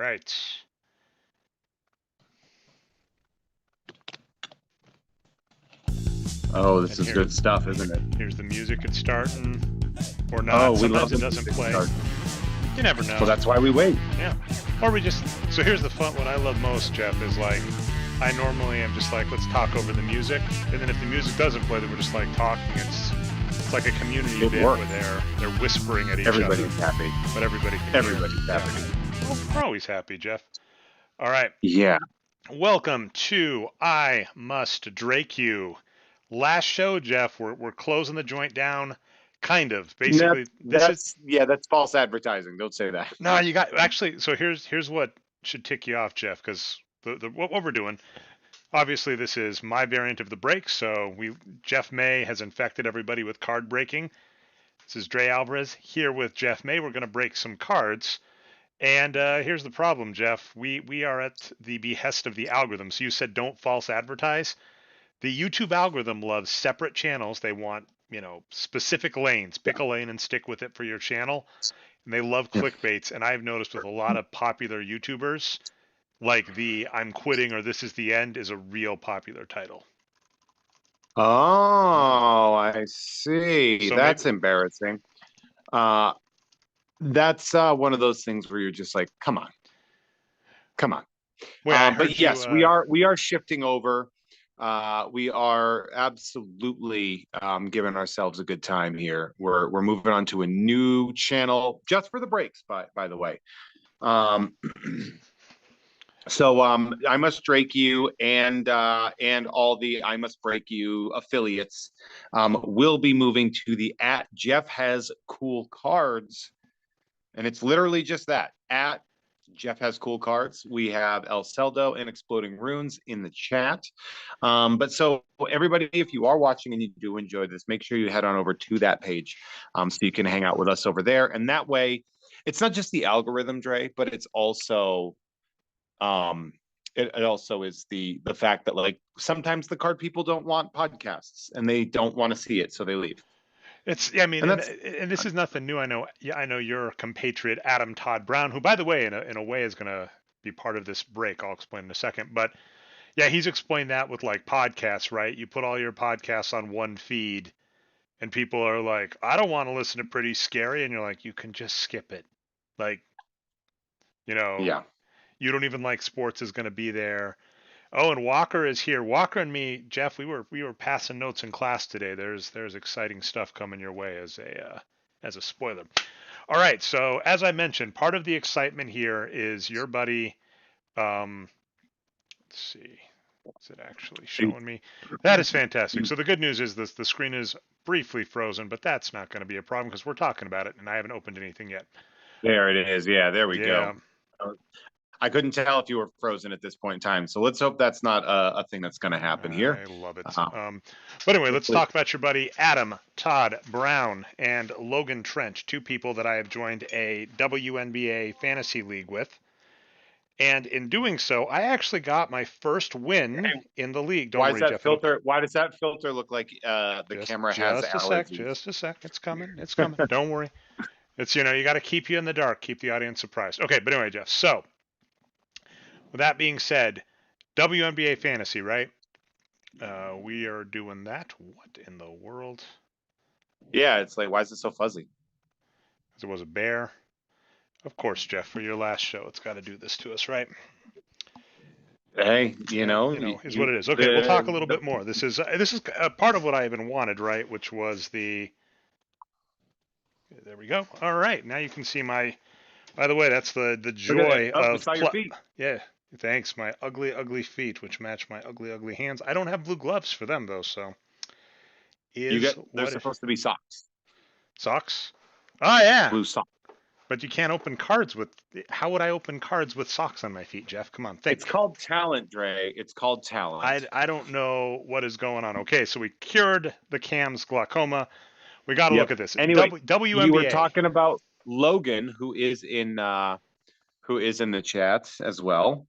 right. Oh, this is good stuff, isn't it? Here's the music. It's starting, or not. Oh, we love Sometimes it doesn't play. You never know. So that's why we wait. Yeah. Or we just. So here's the fun. What I love most, Jeff, is like I normally am just like, let's talk over the music, and then if the music doesn't play, then we're just like talking. It's like a community bit where they're whispering at each other. Everybody's happy. But everybody's happy. Well, we're always happy, Jeff. All right. Yeah. Welcome to I Must Dre'K You. Last show, Jeff. We're closing the joint down, kind of. Basically, that's false advertising. Don't say that. No, you got actually. So here's what should tick you off, Jeff, because what we're doing. Obviously, this is my variant of the break. So Jeff May has infected everybody with card breaking. This is Dre Alvarez here with Jeff May. We're going to break some cards. And here's the problem, Jeff. We are at the behest of the algorithm. So you said don't false advertise. The YouTube algorithm loves separate channels. They want, specific lanes. Pick a lane and stick with it for your channel. And they love clickbaits. And I've noticed with a lot of popular YouTubers, like the I'm quitting or this is the end is a real popular title. Oh, I see. So that's embarrassing. That's one of those things where you're just like, come on. Wait, but yes, we are shifting over. We are absolutely giving ourselves a good time here. We're moving on to a new channel just for the breaks, by the way. So I Must Dre'K You and all the I Must Break You affiliates will be moving to the @JeffHasCoolCards, and it's literally just that @JeffHasCoolCards. We have El Celdo and Exploding Runes in the chat. But so everybody, if you are watching and you do enjoy this, make sure you head on over to that page so you can hang out with us over there. And that way, it's not just the algorithm, Dre, but it's also it also is the fact that like sometimes the card people don't want podcasts and they don't want to see it, so they leave. And this is nothing new. I know your compatriot Adam Todd Brown, who, by the way, in a way is going to be part of this break. I'll explain in a second. But yeah, he's explained that with like podcasts, right? You put all your podcasts on one feed, and people are like, I don't want to listen to Pretty Scary, and you're like, you can just skip it, like, Yeah. You don't even like sports is going to be there. Oh, and Walker is here. Walker and me, Jeff, we were passing notes in class today. There's exciting stuff coming your way as a spoiler. All right, so as I mentioned, part of the excitement here is your buddy. Let's see, is it actually showing me? That is fantastic. So the good news is the screen is briefly frozen, but that's not going to be a problem because we're talking about it, and I haven't opened anything yet. There it is. Yeah, there we go. I couldn't tell if you were frozen at this point in time. So let's hope that's not a thing that's going to happen here. I love it. But anyway, let's talk about your buddy Adam Todd Brown and Logan Trench, two people that I have joined a WNBA fantasy league with. And in doing so, I actually got my first win in the league. Why does that filter look like the camera has allergies? Just a sec. It's coming. Don't worry. It's, you got to keep you in the dark, keep the audience surprised. Okay, but anyway, Jeff, so with that being said, WNBA fantasy, right? We are doing that. What in the world? Yeah, it's like, why is it so fuzzy? Because it was a bear. Of course, Jeff, for your last show, it's got to do this to us, right? Hey, is what it is. Okay, we'll talk a little bit more. This is part of what I even wanted, right? Which was the. There we go. All right, now you can see my. By the way, that's the joy of. Your feet. Yeah. Thanks, my ugly, ugly feet, which match my ugly, ugly hands. I don't have blue gloves for them, though, so... They're supposed to be socks. Socks? Oh, yeah! Blue socks. But you can't open cards with... How would I open cards with socks on my feet, Jeff? Come on, think. It's called talent, Dre. It's called talent. I don't know what is going on. Okay, so we cured the Cam's glaucoma. We got to look at this. Anyway, WNBA. You were talking about Logan, who is in the chat as well.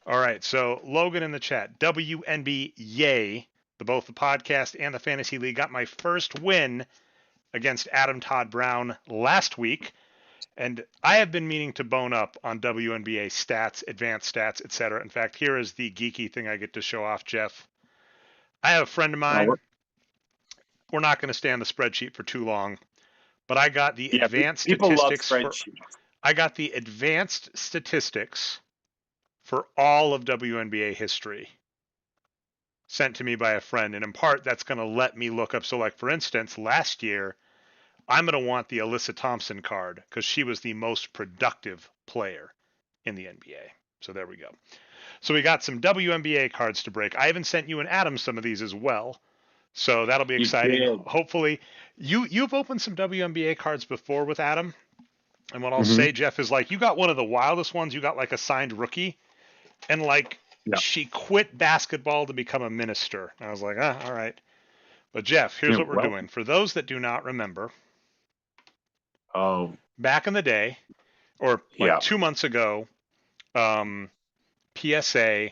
All right, so Logan in the chat, WNB Yay, both the podcast and the fantasy league, got my first win against Adam Todd Brown last week. And I have been meaning to bone up on WNBA stats, advanced stats, etc. In fact, here is the geeky thing I get to show off, Jeff. I have a friend of Oh, mine. We're not going to stay on the spreadsheet for too long, but yeah, people love spreadsheets. I got the advanced statistics for all of WNBA history sent to me by a friend, and in part that's going to let me look up. So, like for instance, last year I'm going to want the Alyssa Thompson card because she was the most productive player in the NBA. So there we go. So we got some WNBA cards to break. I even sent you and Adam some of these as well. So that'll be You exciting. did. Hopefully, you've opened some WNBA cards before with Adam. And what I'll Mm-hmm. say, Jeff, is like you got one of the wildest ones. You got like a signed rookie, and like Yeah. she quit basketball to become a minister. I was like, all right. But Jeff, here's Yeah, what we're doing. For those that do not remember, oh, back in the day, or like yeah. 2 months ago, PSA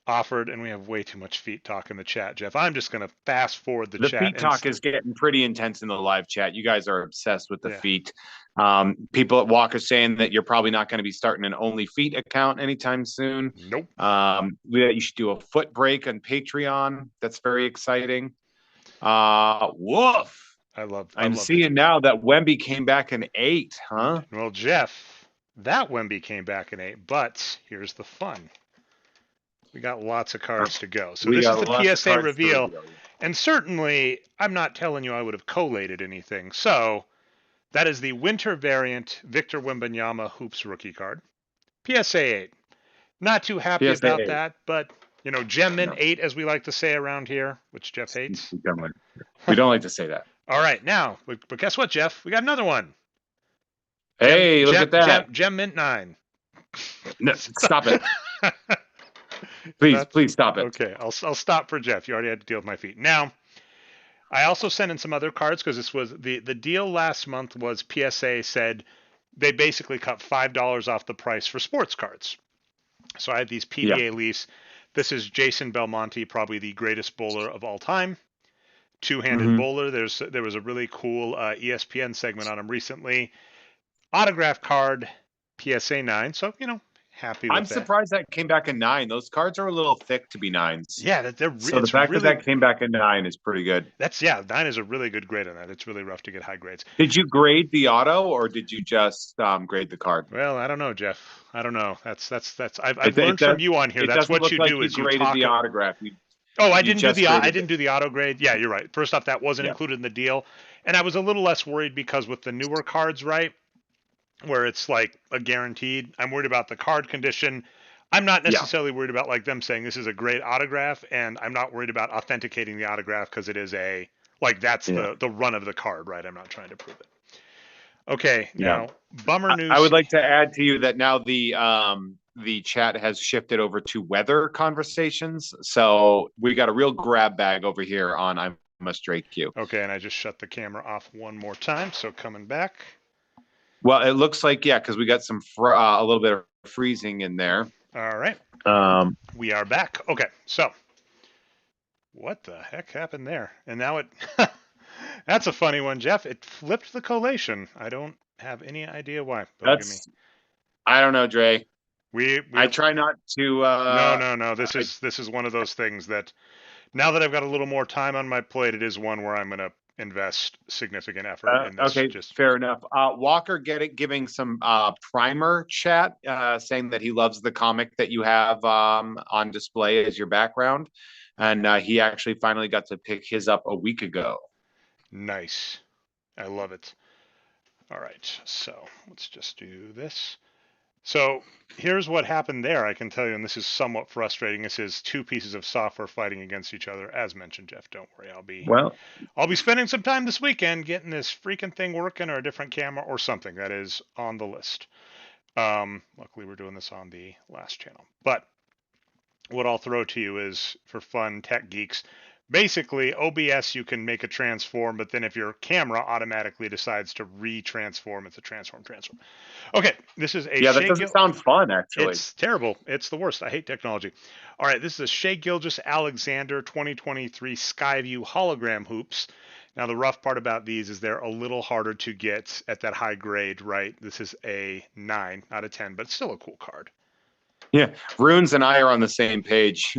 offered, and we have way too much feet talk in the chat, Jeff. I'm just going to fast forward the The chat. feet talk is getting pretty intense in the live chat. You guys are obsessed with the Yeah. feet. People at Walker saying that you're probably not going to be starting an Only Feet account anytime soon. Nope. You should do a foot break on Patreon. That's very exciting. Woof. I'm seeing now that Wemby came back in 8, huh? Well, Jeff, that Wemby came back in 8, but here's the fun. We got lots of cards to go. So this is the PSA reveal. And certainly, I'm not telling you I would have collated anything. So that is the winter variant Victor Wembanyama Hoops rookie card. PSA 8. Not too happy PSA about 8. That, but, you know, Gem Mint 8, as we like to say around here, which Jeff hates. We don't like to say that. All right, now, but guess what, Jeff? We got another one. Hey, look at that. Gem Mint 9. No, stop it. Please stop it. Okay, I'll stop for Jeff. You already had to deal with my feet. Now, I also sent in some other cards because this was the deal last month was PSA said they basically cut $5 off the price for sports cards. So I had these PBA Leafs. This is Jason Belmonte, probably the greatest bowler of all time. Two-handed bowler. There was a really cool ESPN segment on him recently. Autograph card, PSA 9. So, you know, happy with that. I'm surprised that came back in 9. Those cards are a little thick to be 9s. Yeah, so the fact that came back in 9 is pretty good. 9 is a really good grade on that. It's really rough to get high grades. Did you grade the auto or did you just grade the card? Well, I don't know, Jeff. I don't know. I've learned from you on here. That's what you do is you graded the autograph. I didn't do the auto grade. Yeah, you're right. First off, that wasn't included in the deal, and I was a little less worried because with the newer cards, right, where it's like a guaranteed, I'm worried about the card condition. I'm not necessarily worried about like them saying this is a great autograph, and I'm not worried about authenticating the autograph because it is that's the run of the card, right? I'm not trying to prove it. Okay, now bummer news. I would like to add to you that now the chat has shifted over to weather conversations. So we got a real grab bag over here on I Must Drake You. Okay, and I just shut the camera off one more time. So coming back. Well, it looks like, because we got some a little bit of freezing in there. All right. We are back. Okay, so what the heck happened there? And now it that's a funny one, Jeff. It flipped the collation. I don't have any idea why. I don't know, Dre. I try not to. No. This is one of those things that now that I've got a little more time on my plate, it is one where I'm going to invest significant effort in this. Okay, fair enough. Walker giving some primer chat, saying that he loves the comic that you have on display as your background, and he actually finally got to pick his up a week ago. Nice, I love it. All right, so let's just do this. So here's what happened there. I can tell you, and this is somewhat frustrating. This is two pieces of software fighting against each other. As mentioned, Jeff, don't worry. I'll be spending some time this weekend getting this freaking thing working, or a different camera or something that is on the list. Luckily, we're doing this on the last channel. But what I'll throw to you is, for fun, tech geeks, basically, OBS, you can make a transform, but then if your camera automatically decides to re-transform, it's a transform. Okay, this is a that doesn't sound fun, actually. It's terrible. It's the worst. I hate technology. All right, this is a Shea Gilgeous-Alexander 2023 Skyview hologram hoops. Now, the rough part about these is they're a little harder to get at that high grade, right? This is a 9 out of 10, but still a cool card. Yeah, Runes and I are on the same page.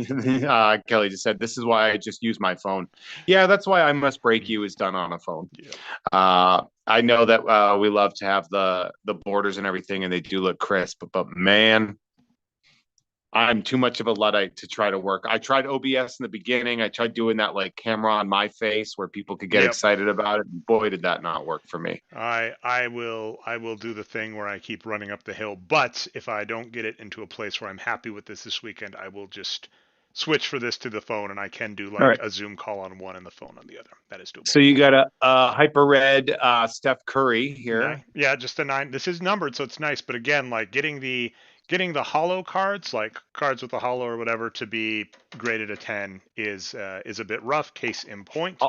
Kelly just said, "This is why I just use my phone." Yeah, that's why I Must Break You is done on a phone. Yeah. I know that we love to have the borders and everything, and they do look crisp. But man, I'm too much of a luddite to try to work. I tried OBS in the beginning. I tried doing that like camera on my face where people could get Yep. excited about it. Boy, did that not work for me. I will do the thing where I keep running up the hill, but if I don't get it into a place where I'm happy with this weekend, I will just switch for this to the phone, and I can do All like right. a Zoom call on one and the phone on the other. That is doable. So you got a hyper red Steph Curry here. 9. Yeah, just a 9. This is numbered, so it's nice. But again, like getting the hollow cards, like cards with a hollow or whatever, to be graded a 10 is a bit rough. Case in point.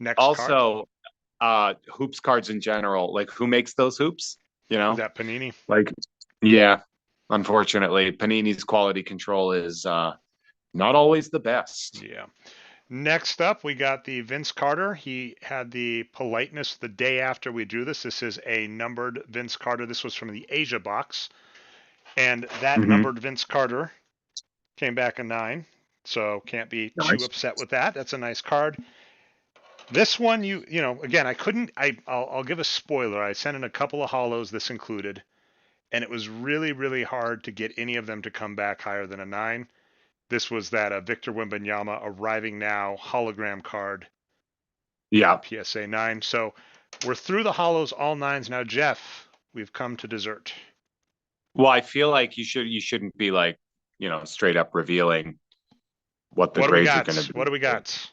Next card. Also, hoops cards in general. Like, who makes those hoops? You Is know, that Panini? like, yeah. Unfortunately, Panini's quality control is not always the best. Yeah. Next up, we got the Vince Carter. He had the politeness the day after we drew this. This is a numbered Vince Carter. This was from the Asia box. And that Mm-hmm. numbered Vince Carter came back a 9. So can't be too Nice. upset with that. That's a nice card. This one, again, I couldn't. I'll give a spoiler. I sent in a couple of hollows, this included, and it was really, really hard to get any of them to come back higher than a 9. This was that Victor Wembanyama arriving now hologram card. Yeah. PSA 9. So we're through the hollows, all 9s now. Jeff, we've come to dessert. Well, I feel like you shouldn't be like, straight up revealing what the What do we grades are got? going to be. What do we got?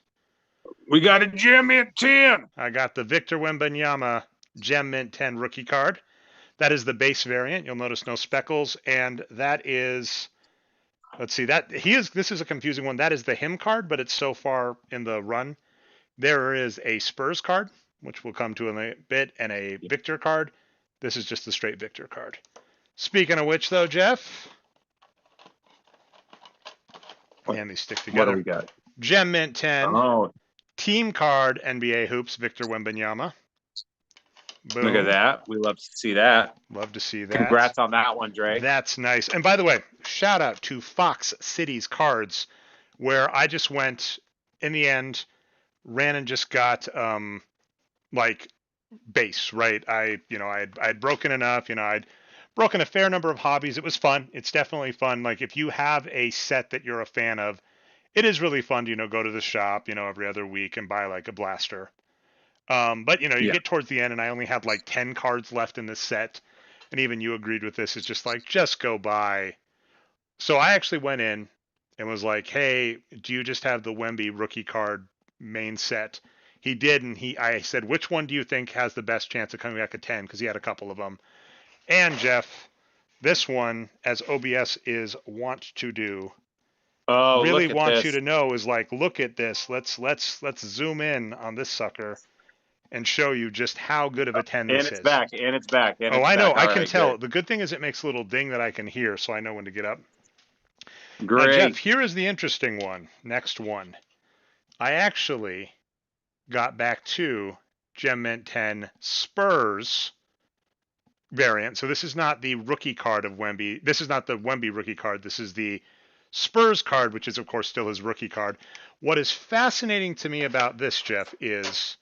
We got a Jimmy at 10. I got the Victor Wembanyama Gem Mint 10 rookie card. That is the base variant. You'll notice no speckles, and that is, let's see, this is a confusing one. That is the him card, but it's so far in the run. There is a Spurs card, which we'll come to in a bit, and a Victor card. This is just the straight Victor card. Speaking of which, though, Jeff, and these stick together. What do we got? Gem Mint 10. Oh, Team card NBA Hoops, Victor Wembanyama. Boom. look at that. We love to see that. Love to see that. Congrats on that one, Dre. That's nice. And by the way, shout out to Fox Cities Cards, where I just went, in the end, ran and just got like base, right? I'd broken enough, I'd broken a fair number of hobbies. It was fun. It's definitely fun. Like if you have a set that you're a fan of, it is really fun to, go to the shop, every other week and buy like a blaster. But you get towards the end and I only had like 10 cards left in this set. And even you agreed with this. It's just like, just go buy. So I actually went in and was like, hey, do you just have the Wemby rookie card main set? He did. And I said, which one do you think has the best chance of coming back at 10? Because he had a couple of them. And Jeff, this one, as OBS is wont to do, really wants you to know is like, look at this. Let's zoom in on this sucker and show you just how good of a 10 this is. And it's back. I know. I can tell. Good. The good thing is it makes a little ding that I can hear, so I know when to get up. Great. Now, Jeff, here is the interesting one. Next one. I actually got back to Gem Mint 10 Spurs variant. So this is not the rookie card of Wemby. This is not the Wemby rookie card. This is the Spurs card, which is, of course, still his rookie card. What is fascinating to me about this, Jeff, is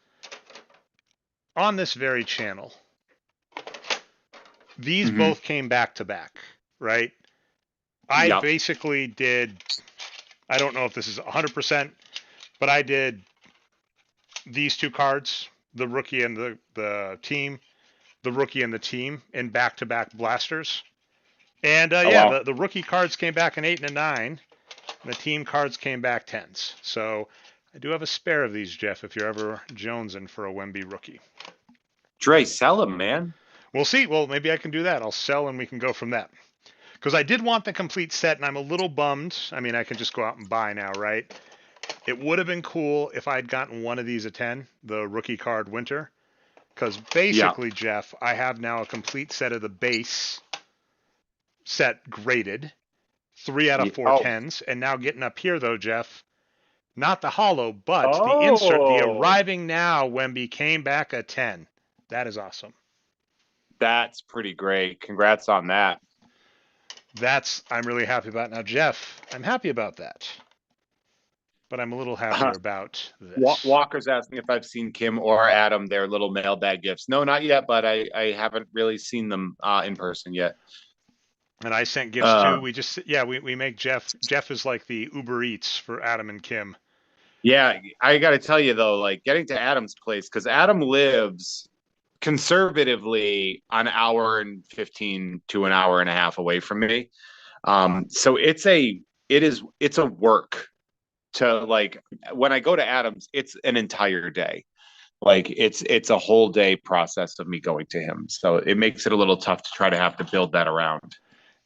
on this very channel, these both came back to back, right? I basically did, I don't know if this is 100%, but I did these two cards, the rookie and the team, the rookie and the team in back-to-back blasters. And wow. the rookie cards came back an 8 and a 9. And the team cards came back 10s. So I do have a spare of these, Jeff, if you're ever jonesing for a Wemby rookie. Dre, sell them, man. We'll see. Well, maybe I can do that. I'll sell and we can go from that. Because I did want the complete set, and I'm a little bummed. I mean, I can just go out and buy now, right? It would have been cool if I'd gotten one of these at 10, the rookie card winter. Because basically, Jeff, I have now a complete set of the base set graded, 3 out of 4 10s, and now getting up here though, Jeff, Not the hollow, but the insert, the Oh, arriving now Wemby came back a 10. That is awesome. that's pretty great. Congrats on that. I'm really happy about. Now, Jeff, I'm happy about that, but I'm a little happier about this. Walker's asking if I've seen Kim or Adam their little mailbag gifts. No, not yet, but I haven't really seen them in person yet. And I sent gifts Uh, too. We make Jeff. Jeff is like the Uber Eats for Adam and Kim. yeah, I got to tell you though, like getting to Adam's place because Adam lives conservatively an hour and 15 to an hour and a half away from me. So it's a work to like when I go to Adam's, it's an entire day. Like it's a whole day process of me going to him. So it makes it a little tough to try to have to build that around.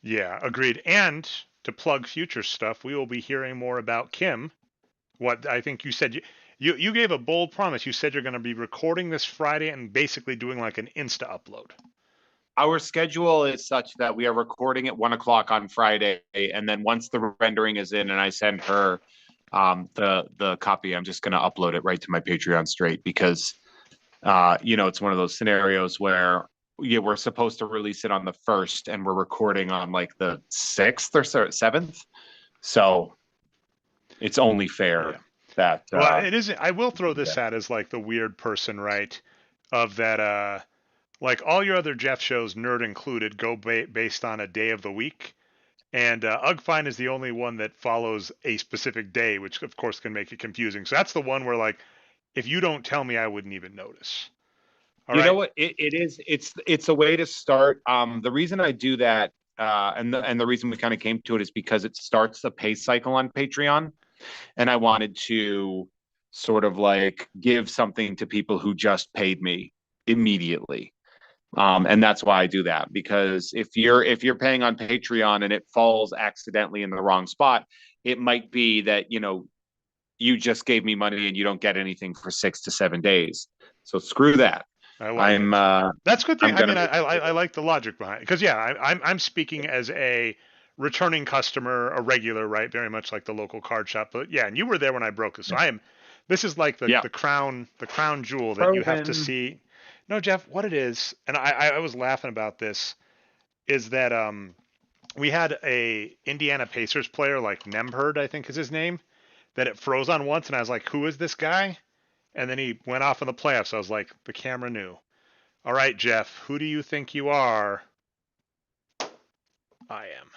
Yeah, agreed. And to plug future stuff, we will be hearing more about Kim. What I think you said, you gave a bold promise. You said you're going to be recording this Friday and basically doing like an Insta upload. Our schedule is such that we are recording at 1 o'clock on Friday, and then once the rendering is in and I send her the copy, I'm just going to upload it right to my Patreon straight because it's one of those scenarios where we're supposed to release it on the 1st and we're recording on like the 6th or 7th. So it's only fair Yeah. that Well, it isn't. I will throw yeah. this out as like the weird person, right? Of that, like all your other Jeff shows, nerd included, go based on a day of the week. And Ugfine is the only one that follows a specific day, which of course can make it confusing. So that's the one where like, if you don't tell me, I wouldn't even notice. All You know right. what? It is. It's a way to start. The reason I do that, and the reason we kind of came to it is because it starts a pay cycle on Patreon, and I wanted to sort of like give something to people who just paid me immediately. And that's why I do that because if you're paying on Patreon and it falls accidentally in the wrong spot, it might be that you just gave me money and you don't get anything for 6 to 7 days. So screw that. I like I'm it. uh That's a good thing. I'm I gonna mean, make I sure. like the logic behind it because yeah, I'm speaking as a returning customer, a regular, right? Very much like the local card shop. But yeah, and you were there when I broke it, so I am. This is like Yeah. the crown jewel that you have to Frozen. see. No, Jeff, what it is, and I was laughing about this, is that we had a Indiana Pacers player like Nemherd, I think is his name, that it froze on once, and I was like, who is this guy? And then he went off in the playoffs. So I was like, the camera knew. All right, Jeff, who do you think you are? I am.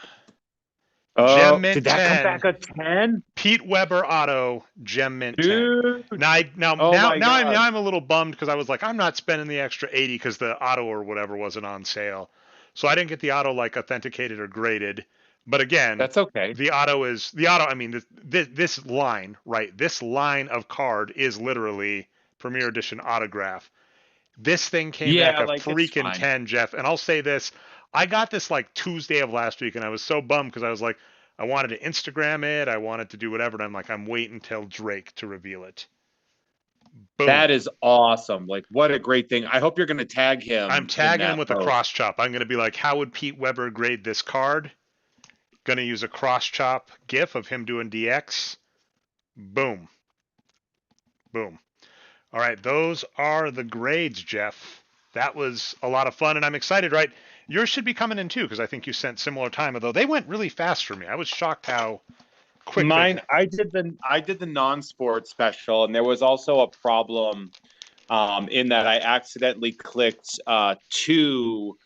Gem Oh, did Mint that come 10, back a 10? Pete Weber Auto, Gem Mint 10. Dude. Now, Oh my now God. I'm a little bummed because I was like, I'm not spending the extra 80 because the auto or whatever wasn't on sale. So I didn't get the auto like authenticated or graded. But again, That's okay. the auto. I mean, this line, right? This line of card is literally Premier Edition autograph. This thing came back Yeah, a like it's freaking fine. 10, Jeff. And I'll say this. I got this like Tuesday of last week, and I was so bummed because I was like, I wanted to Instagram it. I wanted to do whatever. And I'm like, I'm waiting until Dre'K to reveal it. That Boom. is awesome. Like what a great thing. I hope you're gonna tag I'm him in tagging him that with a post. cross chop. I'm going to be like, how would Pete Weber grade this card? Going to use a cross chop gif of him doing DX. Boom. Boom. All right, those are the grades, Jeff. That was a lot of fun, and I'm excited, right? Yours should be coming in too, because I think you sent similar time, although they went really fast for me. I was shocked how quick they Mine, came. I did the non-sport special, and there was also a problem in that I accidentally clicked two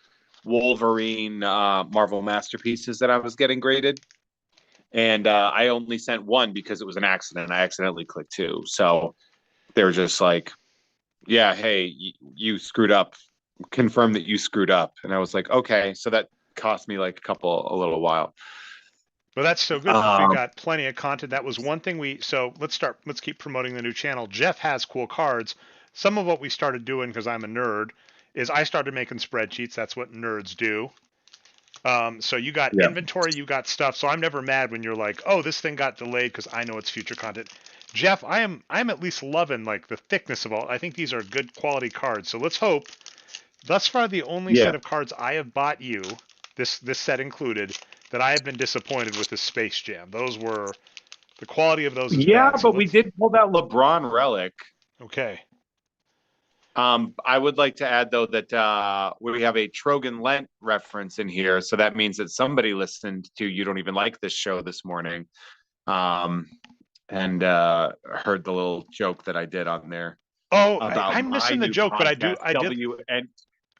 Wolverine Marvel masterpieces that I was getting graded, and I only sent one because it was an accident. I accidentally clicked two, so they were just like, "Yeah, hey, you screwed up. Confirm that you screwed up." And I was like, "Okay." So that cost me like a little while. But that's so good because we Um, got plenty of content. That was one thing we. So let's keep promoting the new channel. Jeff has cool cards. Some of what we started doing because I'm a nerd is I started making spreadsheets. That's what nerds do. So you got yeah, inventory, you got stuff. So I'm never mad when you're like, oh, this thing got delayed because I know it's future content. Jeff, I'm at least loving like the thickness of all. I think these are good quality cards. So let's hope. Thus far, the only yeah. set of cards I have bought you, this set included, that I have been disappointed with is Space Jam. The quality of those is Yeah, bad. So but we let's. did pull that LeBron relic. Okay. I would like to add though that we have a Trogan Lent reference in here, so that means that somebody listened to "You Don't Even Like This" show this morning, um, and heard the little joke that I did on there Oh, about I'm my missing the new joke, but I do. podcast I did.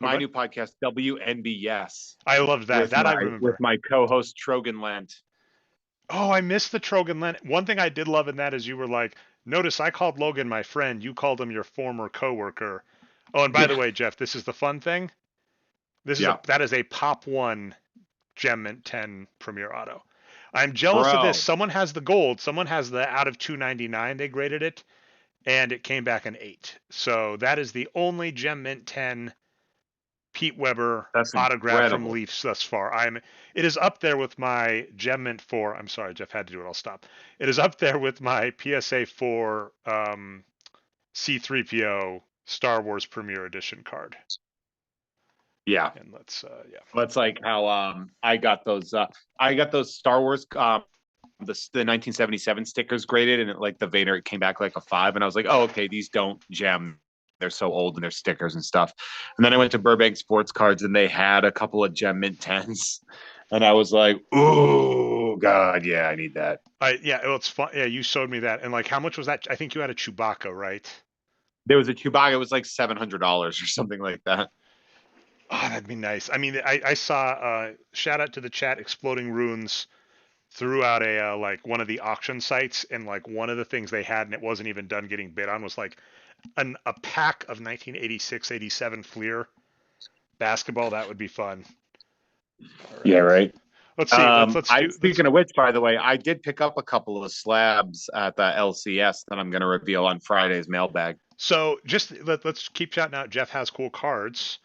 my Okay. new podcast WNBS I loved that. That I with remember. my co-host Trogan Lent. Oh, I missed the Trogan Lent. One thing I did love in that is you were like, notice I called Logan my friend. You called him your former coworker. Oh, and by the Yeah, way, Jeff, this is the fun thing. yeah, That is a Pop One Gem Mint 10 Premier Auto. I'm jealous of this. bro. Someone has the gold. Someone has the out of 299. They graded it, and it came back an 8. So that is the only Gem Mint 10 Pete Weber That's autograph from incredible. Leafs thus far. It is up there with my Gem Mint 4. I'm sorry, Jeff had to do it. I'll stop. It is up there with my PSA 4 C3PO Star Wars Premier Edition card. Yeah. And let's yeah. That's like how I got those Star Wars the 1977 stickers graded, and like the Vader, it came back like a 5, and I was like, oh, okay, these don't gem. They're so old and they're stickers and stuff. And then I went to Burbank Sports Cards, and they had a couple of Gem Mint 10s, and I was like, oh god, yeah, I need that. Yeah, well, it's fun. Yeah, you showed me that, and like, how much was that? I think you had a Chewbacca, right? There was a Chewbacca, it was like $700 or something like that. Oh, that'd be nice. I mean, I saw. Shout out to the chat. Exploding Runes threw out a like one of the auction sites, and like one of the things they had, and it wasn't even done getting bid on, was like a pack of 1986-87 Fleer basketball. That would be fun. All Yeah, right. right. Let's see. Let's I do. Let's. speaking of which, by the way, I did pick up a couple of slabs at the LCS that I'm going to reveal on Friday's mailbag. So just let's keep shouting out. Jeff has cool cards.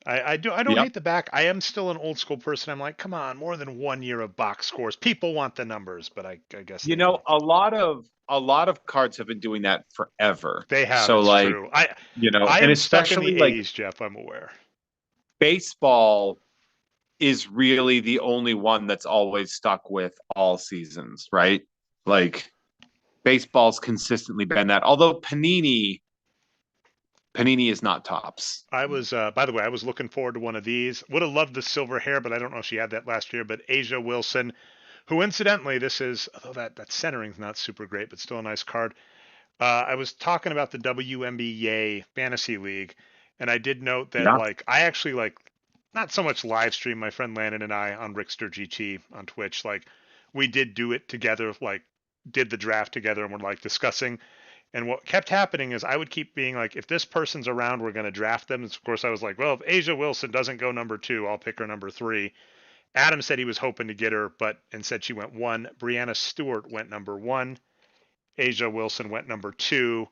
I do. I don't Yep. hate the back. I am still an old school person. I'm like, come on, more than 1 year of box scores. People want the numbers, but I guess You they know, don't. a lot of cards have been doing that forever. They have. So It's like, true. I I and am stuck in especially the like A's, Jeff. I'm aware. baseball is really the only one that's always stuck with all seasons, right? Like baseball's consistently been that. Although Panini is not tops. I was, by the way, I was looking forward to one of these. Would have loved the silver hair, but I don't know if she had that last year. But Asia Wilson, who incidentally, this is, although that centering's not super great, but still a nice card. I was talking about the WNBA Fantasy League, and I did note that Yeah. like I actually like not so much live stream. My friend Landon and I on Rickster GT on Twitch, like we did do it together, like did the draft together, and we're like discussing. And what kept happening is I would keep being like, if this person's around, we're going to draft them. And of course, I was like, well, if Asia Wilson doesn't go number 2, I'll pick her number 3. Adam said he was hoping to get her, but instead she went 1. Brianna Stewart went number 1. Asia Wilson went number 2.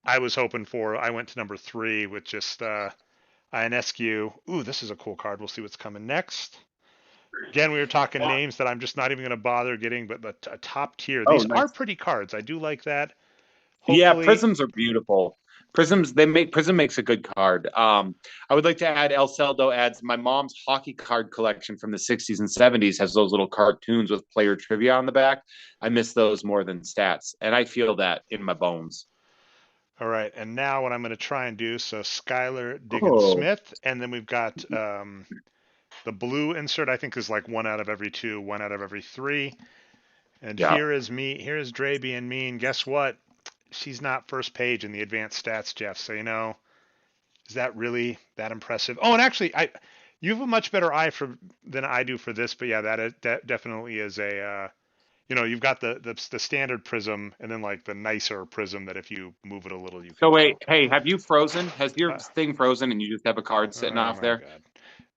I was hoping for. I went to number 3 with just Ionescu. Ooh, this is a cool card. We'll see what's coming next. Again, we were talking names that I'm just not even going to bother getting, but a top tier. Oh, These are nice. pretty cards. I do like that. Yeah, Hopefully, prisms are beautiful. Prism makes a good card. I would like to add El Celdo adds my mom's hockey card collection from the 60s and 70s has those little cartoons with player trivia on the back. I miss those more than stats, and I feel that in my bones. all right, and now what I'm going to try and do, so Skylar Diggins Oh, Smith, and then we've got the blue insert, I think is like 1 out of every 2, 1 out of every 3. And yeah. here is me, here's Dre being mean. Guess what? She's not first page in the advanced stats, Jeff. So, is that really that impressive? Oh, and actually, you have a much better eye for than I do for this, but yeah, that definitely is a you've got the standard prism and then like the nicer prism that if you move it a little you So can wait, tell. hey, have you frozen? Has your Uh, thing frozen and you just have a card sitting oh off my there? god.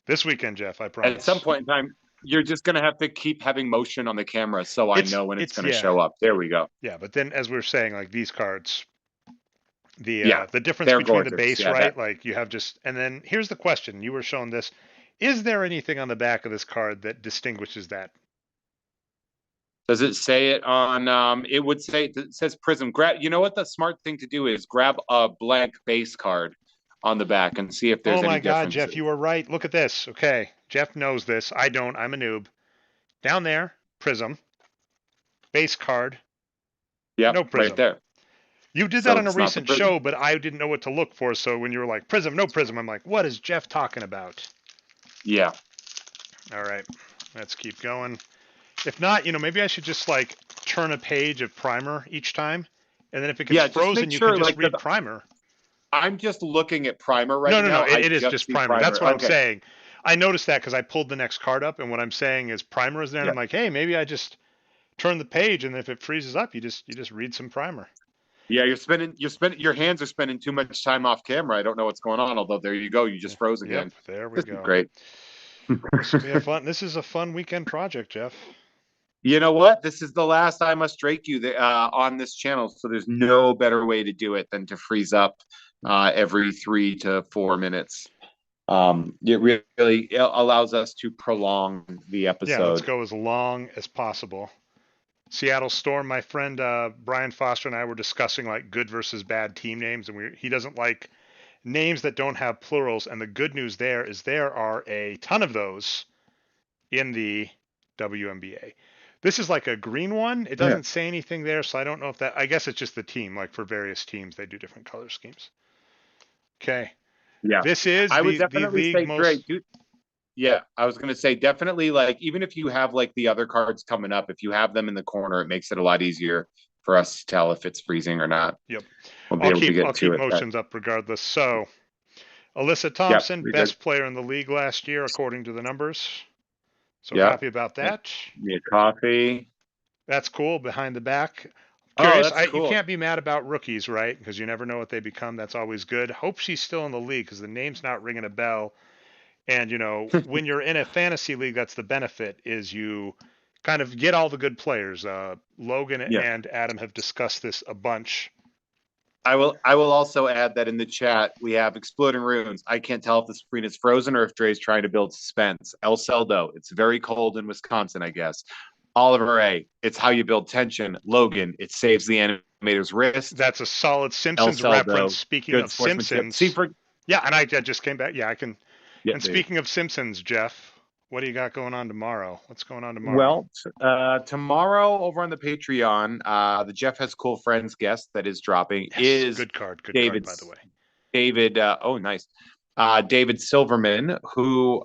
This weekend, Jeff, I At some promise. point in time, you're just gonna have to keep having motion on the camera so I know when it's It's gonna yeah. show up. There we go. Yeah, but then as we are saying, like these cards, Yeah, the difference they're between the gorgeous. base, Yeah, that right? Like you have just, and then here's the question: you were shown this. Is there anything on the back of this card that distinguishes that? does it say it on? It would say it says Prism. Grab. You know what the smart thing to do is grab a blank base card on the back and see if Oh there's my any God, Jeff, differences. you were right. Look at this. Okay, Jeff knows this. I don't. I'm a noob. Down there, Prism, base card, Yep, No right Prizm. there. You did that So on a it's not the recent Prizm. show, but I didn't know what to look for. So when you were like Prizm, no Prizm, I'm like, what is Jeff talking about? Yeah. All right, let's keep going. If not, maybe I should just like turn a page of primer each time, and then if it gets Yeah, just frozen, make you can sure, just like, read 'cause primer. I'm just looking at primer No, right no, no. now. It, I it is just just see primer. That's primer. what I'm Okay. saying. I noticed that because I pulled the next card up, and what I'm saying is primer is there, and Yeah. I'm like, hey, maybe I just turn the page, and if it freezes up, you just read some primer. Yeah, your hands are spending too much time off camera. I don't know what's going on, although there you go, you just froze Yep, again. there we This is go. great. This will be a fun. This is a fun weekend project, Jeff. You know what? This is the last I must Drake you on this channel, so there's no better way to do it than to freeze up every 3 to 4 minutes. It really allows us to prolong the Yeah, let's episode. go as long as possible. Seattle Storm, my friend Brian Foster and I were discussing like good versus bad team names, and he doesn't like names that don't have plurals. And the good news there is there are a ton of those in the WNBA. This is like a green one. It Yeah. doesn't say anything there, so I don't know if that. I guess it's just the team. Like for various teams, they do different color schemes. Okay, Yeah. this is I would the definitely league say most. Drake, dude. Yeah, I was gonna say definitely like even if you have like the other cards coming up, if you have them in the corner, it makes it a lot easier for us to tell if it's freezing or not. Yep, We'll be I'll able to keep get I'll to keep it. But motions up regardless. So Alyssa yep, Thompson, we good. best player in the league last year according to the numbers. So Yep. happy about And that. me a coffee. That's cool. Behind the back. Oh, Curious. that's You cool. can't be mad about rookies, right? Because you never know what they become. That's always good. Hope she's still in the league because the name's not ringing a bell. And when you're in a fantasy league, that's the benefit is you kind of get all the good players. Logan Yeah. and Adam have discussed this a bunch. I will also add that in the chat we have exploding runes. I can't tell if the screen is frozen or if Dre's trying to build suspense. El Celdo, it's very cold in Wisconsin, I guess. Oliver A, it's how you build tension. Logan, it saves the animator's wrist. That's a solid El Simpsons reference. Celdo, Speaking good of sportsmanship. See Simpsons, for yeah, and I just came back. Yeah, I can. yeah, And there you speaking of Simpsons, Jeff, what do you got going on tomorrow? What's going on tomorrow? Well, tomorrow over on the Patreon, the Jeff Has Cool Friends guest that is dropping Yes, is good card, by the David's way. David. Oh, nice. David Silverman, who,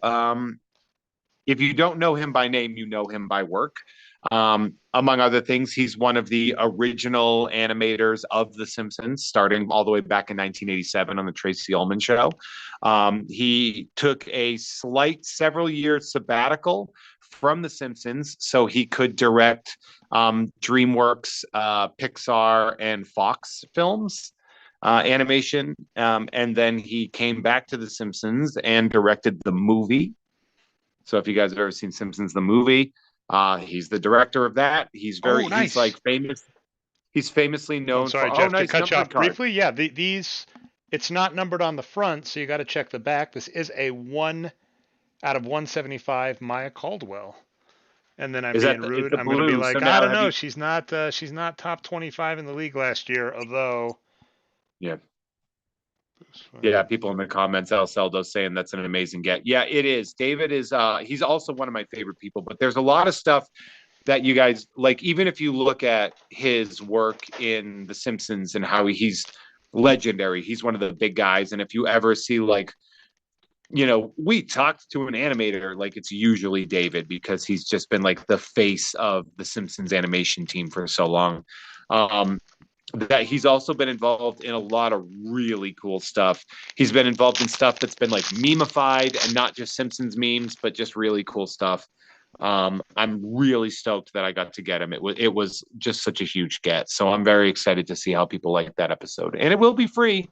if you don't know him by name, you know him by work. Among other things, he's one of the original animators of The Simpsons, starting all the way back in 1987 on the Tracy Ullman Show. He took a slight several-year sabbatical from The Simpsons so he could direct DreamWorks, Pixar, and Fox films. Animation, and then he came back to The Simpsons and directed the movie. So if you guys have ever seen Simpsons the movie, he's the director of that. Oh, He's nice. like famous. He's famously I'm known sorry, for, oh, Jeff, to nice cut you numbered off card. briefly. Yeah, these, it's not numbered on the front, so you got to check the back. This is a 1 out of 175 Maya Caldwell. And then I'm Is being that it's rude. the I'm going to be blue? So like, I now don't have know. you? She's not top 25 in the league last year, although. Yeah, yeah. People in the comments, El Celdo saying that's an amazing get. Yeah, it is. David is. He's also one of my favorite people. But there's a lot of stuff that you guys like. Even if you look at his work in The Simpsons and how he's legendary, he's one of the big guys. And if you ever see like we talked to an animator, like it's usually David because he's just been like the face of the Simpsons animation team for so long. Um, that he's also been involved in a lot of really cool stuff. He's been involved in stuff that's been like memeified and not just Simpsons memes, but just really cool stuff. I'm really stoked that I got to get him. It was just such a huge get. So I'm very excited to see how people like that episode. And it will be free.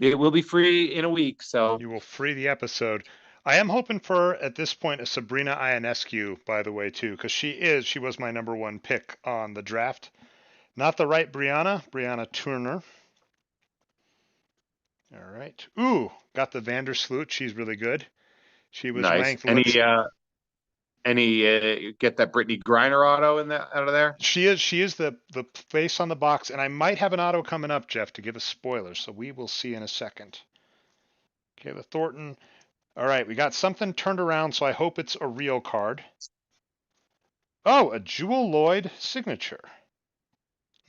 It will be free in a week. So You will free the episode. I am hoping for at this point a Sabrina Ionescu, by the way, too, because she was my number one pick on the draft. Not the right Brianna Turner. All right. Ooh, got the Vandersloot. She's really good. She was nice. ranked. Any Let's. get that Brittany Griner auto in that out of there? She is the face on the box, and I might have an auto coming up, Jeff, to give a spoiler. So we will see in a second. Okay, the Thornton. All right, we got something turned around, so I hope it's a real card. Oh, a Jewel Lloyd signature.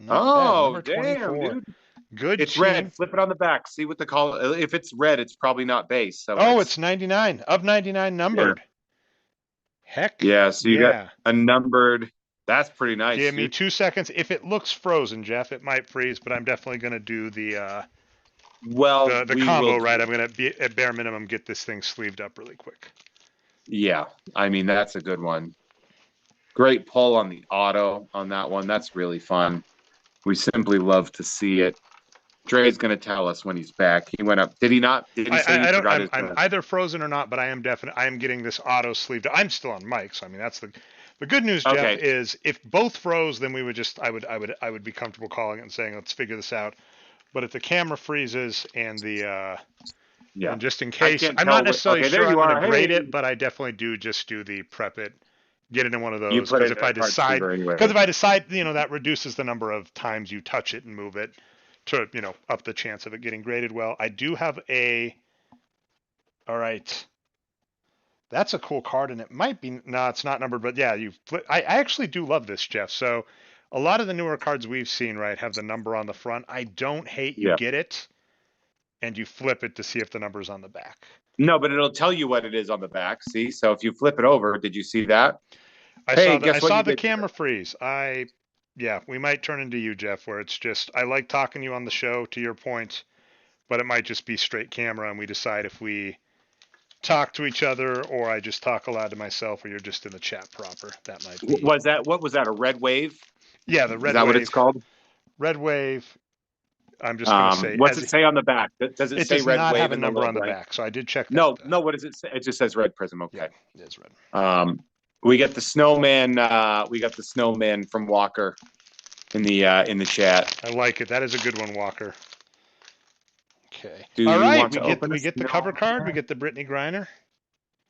Not bad. Oh, Number damn, 24. dude. Good It's red. team. Flip it on the back. See what the color. If it's red, it's probably not base. So Oh, it's 99 of 99 yeah. numbered. Heck Yeah. So you got yeah. a numbered. That's pretty nice, Give me dude. 2 seconds. If it looks frozen, Jeff, it might freeze, but I'm definitely going to do Well, the we will combo do. right. I'm going to be at bare minimum get this thing sleeved up really quick. Yeah. I mean, that's a good one. Great pull on the auto on that one. That's really fun. We simply love to see it. Dre's going to tell us when he's back. He went up. Did he not? Did he say he I don't. forgot his? I'm either frozen or not, but I am definitely. I am getting this auto sleeved. I'm still on mic, so I mean that's the good news, Jeff, Okay. is if both froze, then we would just I would be comfortable calling it and saying let's figure this out. But if the camera freezes and Yeah. and just in I case, can't I'm not tell. necessarily Okay, there sure I'm you going to are. grade Hey, it, but I definitely do just do the prep it, get it in one of you those. put Because it in a card sleever anyway. if I decide, that reduces the number of times you touch it and move it to, up the chance of it getting graded well. I do have all right. That's a cool card, and it might be, no, it's not numbered, but yeah, I actually do love this, Jeff. So a lot of the newer cards we've seen, right, have the number on the front. I don't hate you Yeah. get it, and you flip it to see if the number's on the back. No, but it'll tell you what it is on the back. See, so if you flip it over, did you see that? Hey, I guess what saw you the did? camera freeze. Yeah, we might turn into you, Jeff, where it's just, I like talking to you on the show, to your point, but it might just be straight camera, and we decide if we talk to each other or I just talk aloud to myself or you're just in the chat proper. That might be. Was that what was that? A red wave? Yeah, the Is red that what it's wave. called? Red wave. I'm just going to say, What's it say on the back? Does it it say does red not have wave a in the number little on the blank? back. So I did check that. No, no. What does it say? It just says red prism. Yeah, Okay. it is red. We got the snowman. We got the snowman from Walker in the chat. I like it. That is a good one, Walker. Okay. Do All you right, want to open we this? get the cover card. We get the Brittany Griner.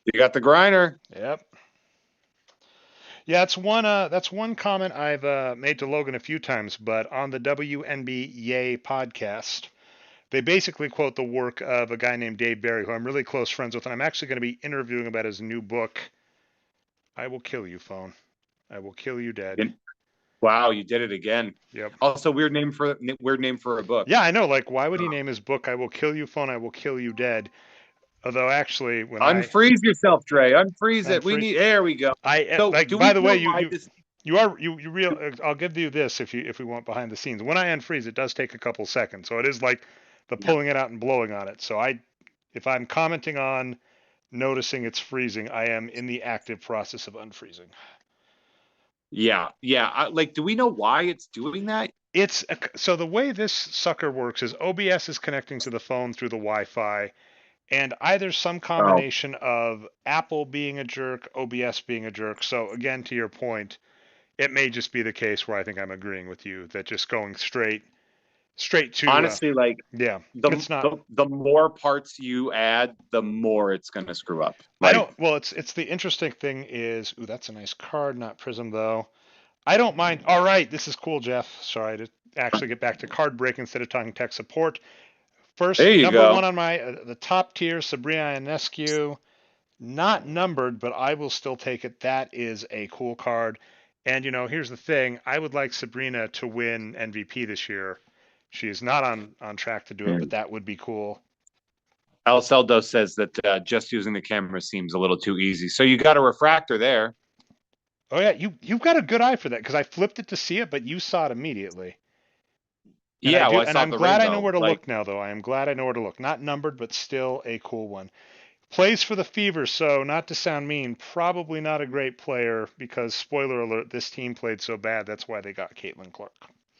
You got the grinder. Yep. Yeah, that's one comment I've made to Logan a few times, but on the WNBA podcast, they basically quote the work of a guy named Dave Barry, who I'm really close friends with, and I'm actually going to be interviewing about his new book. I will kill you, phone. I will kill you dead. Wow, you did it again. Yep. Also, weird name for a book. Yeah, I know. Like, why would he name his book "I Will Kill You, Phone"? I will kill you dead. Although, actually, when Unfreeze yourself, Dre. Unfreeze it. We need. There we go. So, like. do By we the know way, why this? you real. I'll give you this if we want behind the scenes. When I unfreeze, it does take a couple seconds, so it is like the pulling it out and blowing on it. So if I'm commenting on noticing it's freezing, I am in the active process of unfreezing. Yeah. Like, do we know why it's doing that? So the way this sucker works is OBS is connecting to the phone through the Wi-Fi, and either some combination of Apple being a jerk, OBS being a jerk. So again, to your point, it may just be the case where I think I'm agreeing with you that just going straight to Honestly, like yeah, it's not. the more parts you add, the more it's going to screw up. I Like, don't. Well, it's the interesting thing is, ooh, that's a nice card, not Prizm though. I don't mind. All right, this is cool, Jeff. Sorry to actually get back to card break instead of talking tech support. First, there you number go. one on my the top tier, Sabrina Ionescu, not numbered, but I will still take it. That is a cool card. And here's the thing: I would like Sabrina to win MVP this year. She is not on track to do it, but that would be cool. El Celdo says that just using the camera seems a little too easy. So you got a refractor there. Oh yeah, you've got a good eye for that because I flipped it to see it, but you saw it immediately. And Yeah, well, I and saw I'm the glad rainbow. I know where to look now, though. I am glad I know where to look. Not numbered, but still a cool one. Plays for the Fever, so not to sound mean, probably not a great player because, spoiler alert, this team played so bad. That's why they got Caitlin Clark.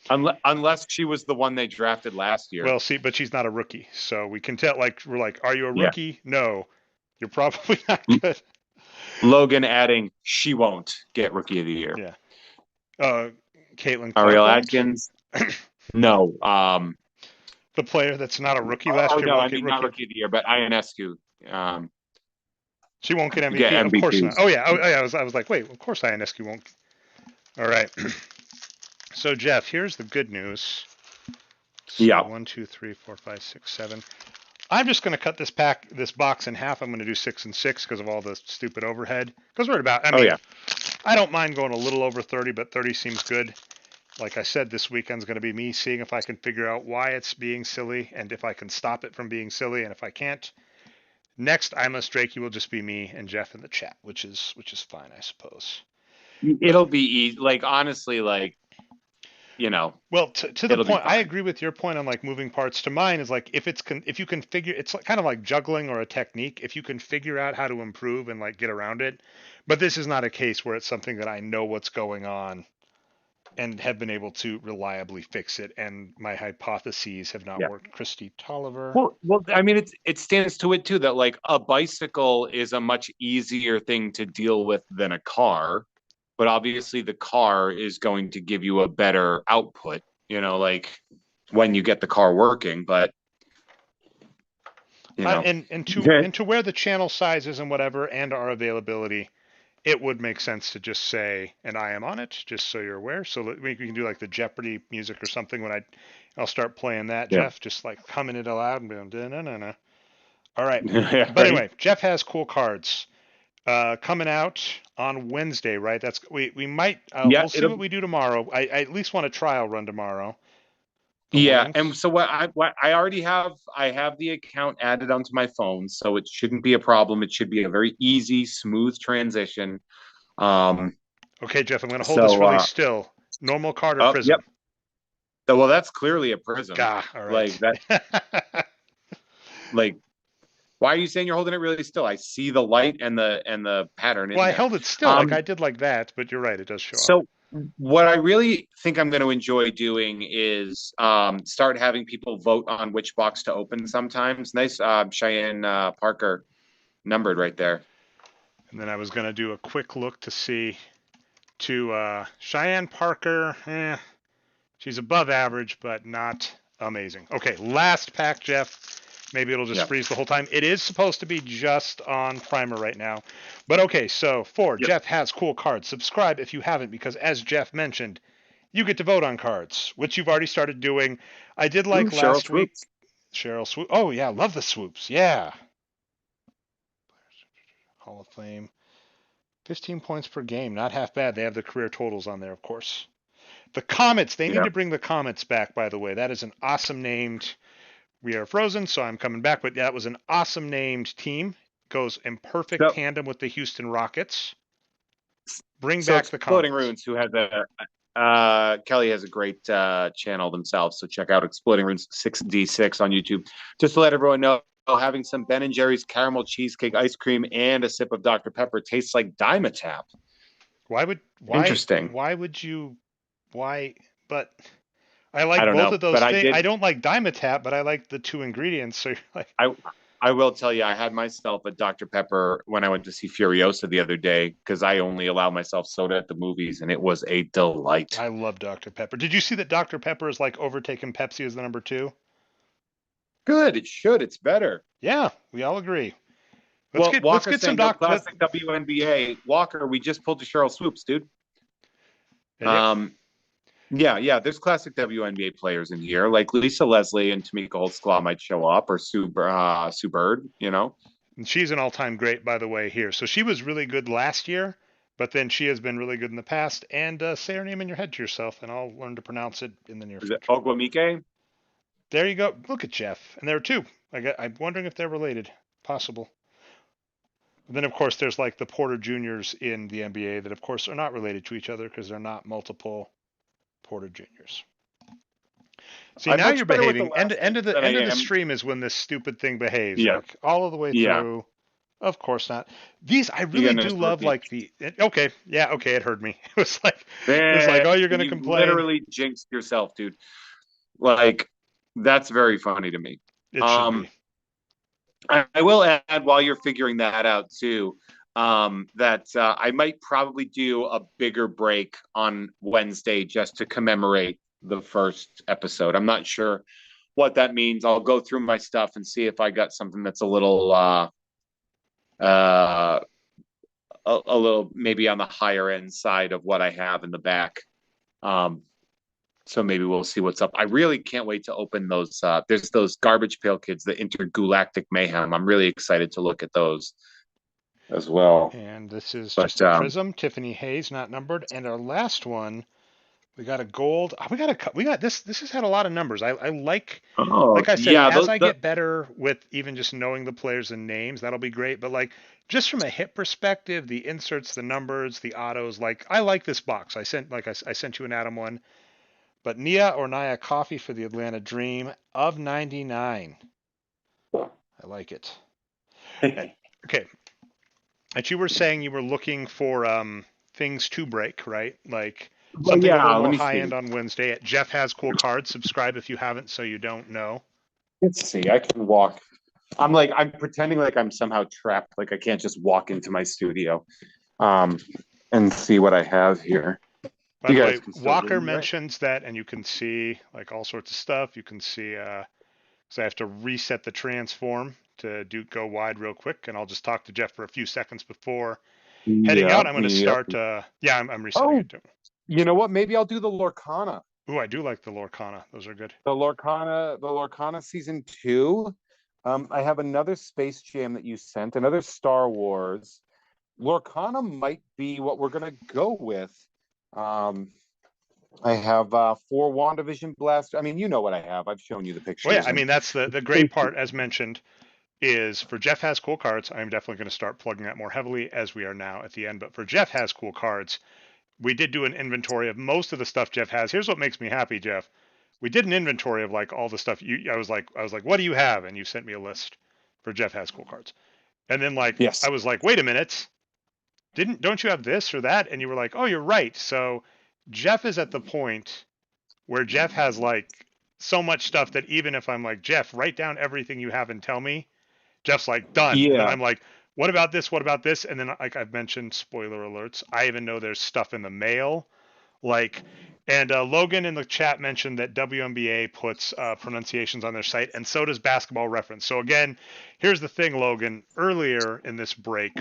Unless she was the one they drafted last year. Well, see, but she's not a rookie, so we can tell. Like, we're like, are you a rookie? Yeah. No, you're probably not good. Logan adding, she won't get Rookie of the Year. Yeah. Caitlin Clark. Ariel Atkins. No. The player that's not a rookie last year. No, I mean not Rookie of the Year, but Ionescu. She won't get MVP. Get of course not. Oh yeah. I was like, wait. Of course Ionescu won't. All right. So Jeff, here's the good news. So yeah. 1, 2, 3, 4, 5, 6, 7. I'm just going to cut this box in half. I'm going to do 6 and 6 because of all the stupid overhead. Because we're at about. I mean, I don't mind going a little over 30, but 30 seems good. Like I said, this weekend's going to be me seeing if I can figure out why it's being silly and if I can stop it from being silly. And if I can't, next I Must Drake, you will just be me and Jeff in the chat, which is fine, I suppose. But It'll be easy. Like honestly, like well, to the it'll be point, I fine. agree with your point on like moving parts. To mine is like if you can figure, it's kind of like juggling or a technique. If you can figure out how to improve and like get around it, but this is not a case where it's something that I know what's going on and have been able to reliably fix it, and my hypotheses have not Yeah. worked. Christy Tolliver. Well, I mean, it stands to it too that like a bicycle is a much easier thing to deal with than a car, but obviously the car is going to give you a better output, like when you get the car working. But you know, And to where the channel sizes and whatever and our availability, it would make sense to just say, and I am on it, just so you're aware. So we can do like the Jeopardy music or something when I'll start playing that, yeah, Jeff, just like humming it aloud and being da-na-na-na. All right. yeah, But right. anyway, Jeff has cool cards coming out on Wednesday, right? We might Yeah, we'll see it'll what we do tomorrow. I at least want a trial run tomorrow. The yeah. And link. so what I already have, I have the account added onto my phone, so it shouldn't be a problem. It should be a very easy, smooth transition. Um, Okay, Jeff, I'm going to hold this so really still. Normal card or oh, yep. Prism? Well, that's clearly a prism. Gah, all Like right. that. Like, why are you saying you're holding it really still? I see the light and the pattern Well, in I there. held it still, like Um, I did like that, but you're right, it does show up. so what I really think I'm going to enjoy doing is start having people vote on which box to open. Sometimes nice, Cheyenne Parker numbered right there. And then I was going to do a quick look to see to Cheyenne Parker. She's above average, but not amazing. Okay, last pack, Jeff. Maybe it'll just Yeah. freeze the whole time. It is supposed to be just on primer right now. But okay, so for Yep. Jeff has cool cards. Subscribe if you haven't, because as Jeff mentioned, you get to vote on cards, which you've already started doing. I did Ooh, like Cheryl last week. Swoops. Cheryl Swoop. Oh yeah, love the swoops. Yeah. Hall of Fame. 15 points per game, not half bad. They have the career totals on there, of course. The Comets, they need Yeah. to bring the Comets back, by the way. That is an awesome named. We are frozen, so I'm coming back, but that was an awesome named team. Goes in perfect So tandem with the Houston Rockets. Bring so back the Exploding Comets. Runes, who has Kelly has a great channel themselves, so check out Exploding Runes 6D6 on YouTube. Just to let everyone know, having some Ben and Jerry's caramel cheesecake ice cream and a sip of Dr. Pepper tastes like Dimetap. Why would why Interesting. why would you why but I I like don't both know, of but those things. I don't like Dimetap, but I like the two ingredients. So you're like, I I will tell you, I had myself a Dr. Pepper when I went to see Furiosa the other day because I only allow myself soda at the movies, and it was a delight. I love Dr. Pepper. Did you see that Dr. Pepper is like overtaking Pepsi as the number two? Good, it should. It's better. Yeah, we all agree. Let's Well, get let's Walker get some saying no Dr. classic WNBA. Walker, we just pulled to Cheryl Swoops, dude. Did you? Um, yeah. There's classic WNBA players in here, like Lisa Leslie and Tamika Holtzclaw might show up, or Sue Bird. And she's an all-time great, by the way. Here, so she was really good last year, but then she has been really good in the past. And say her name in your head to yourself, and I'll learn to pronounce it in the near Is it future. Ogwamike? There you go. Look at Jeff, and there are two. I'm wondering if they're related. Possible. And then, of course, there's like the Porter Juniors in the NBA that, of course, are not related to each other because they're not multiple Porter Juniors. See, I'm now much you're better with the behaving. End last end names of the than I end of the am. stream is when this stupid thing behaves. Yeah, Like all of the way yeah. through. Of course not. These I You really got do nice love. rookie. Like okay, yeah, okay, it heard me. It was like, Man, oh, you're gonna you complain. literally jinxed yourself, dude. Like, that's very funny to me. It should Um, be. I will add while you're figuring that out too, that I might probably do a bigger break on Wednesday just to commemorate the first episode. I'm not sure what that means. I'll go through my stuff and see if I got something that's a little uh a little maybe on the higher end side of what I have in the back. Um, so maybe we'll see what's up. I really can't wait to open those. There's those Garbage Pail Kids, the Intergalactic Mayhem. I'm really excited to look at those as well. And this is But just a Prism. Tiffany Hayes, not numbered. And our last one, We got a gold. We got this. This has had a lot of numbers. I Oh like I said, yeah, as I get better with even just knowing the players and names, that'll be great. But like just from a hit perspective, the inserts, the numbers, the autos, like I like this box. I sent you an Adam one. But Nia or Nia Coffee for the Atlanta Dream of 99. I like it. Eh, Okay, and you were saying you were looking for things to break, right? Like well, something a little yeah. Let more me high see. end on Wednesday. Jeff has cool cards. Subscribe if you haven't, so you don't know. Let's see. I can walk. I'm pretending like I'm somehow trapped. Like I can't just walk into my studio, um, and see what I have here. By You the guys way, can still hear Walker me, right? mentions that, and you can see like all sorts of stuff. You can see, so I have to reset the transform to do go wide real quick, and I'll just talk to Jeff for a few seconds before heading out. Yep. I'm going to Yep. start. Yeah, I'm resetting Oh, it. you know what? Maybe I'll do the Lorcana. Ooh, I do like the Lorcana. Those are good. The Lorcana season two. I have another Space Jam that you sent, another Star Wars. Lorcana might be what we're gonna go with. Um, I have four WandaVision Blaster. I mean, you know what I have. I've shown you the Well, yeah, pictures I and mean that's the great part, as mentioned, is for Jeff has cool cards. I'm definitely going to start plugging that more heavily as we are now at the end. But for Jeff has cool cards, we did do an inventory of most of the stuff Jeff has. Here's what makes me happy, Jeff. We did an inventory of like all the stuff you. I was like, what do you have? And you sent me a list for Jeff has cool cards. And then like yes. I was like, wait a minute, don't you have this or that? And you were like, oh, you're right. So Jeff is at the point where Jeff has like so much stuff that even if I'm like, Jeff, write down everything you have and tell me, Jeff's like, done. And then Yeah. I'm like, what about this? What about this? And then, like I've mentioned, spoiler alerts, I even know there's stuff in the mail. Like, and Logan in the chat mentioned that WNBA puts pronunciations on their site, and so does Basketball Reference. So, again, here's the thing, Logan. Earlier in this break,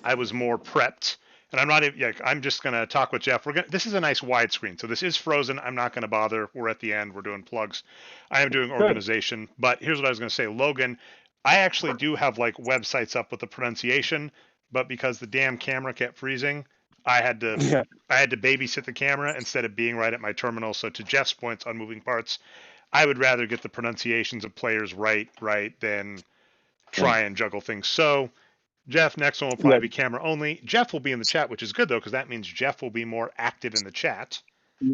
I was more prepped. And I'm not even, like, I'm just going to talk with Jeff. This is a nice widescreen. So this is frozen. I'm not going to bother. We're at the end. We're doing plugs. I am doing Good. organization. But here's what I was going to say. Logan, I actually do have like websites up with the pronunciation, but because the damn camera kept freezing, I had to Yeah. I had to babysit the camera instead of being right at my terminal. So to Jeff's points on moving parts, I would rather get the pronunciations of players right than Yeah. try and juggle things. So Jeff, next one will Yeah. probably be camera only. Jeff will be in the chat, which is good though, because that means Jeff will be more active in the chat.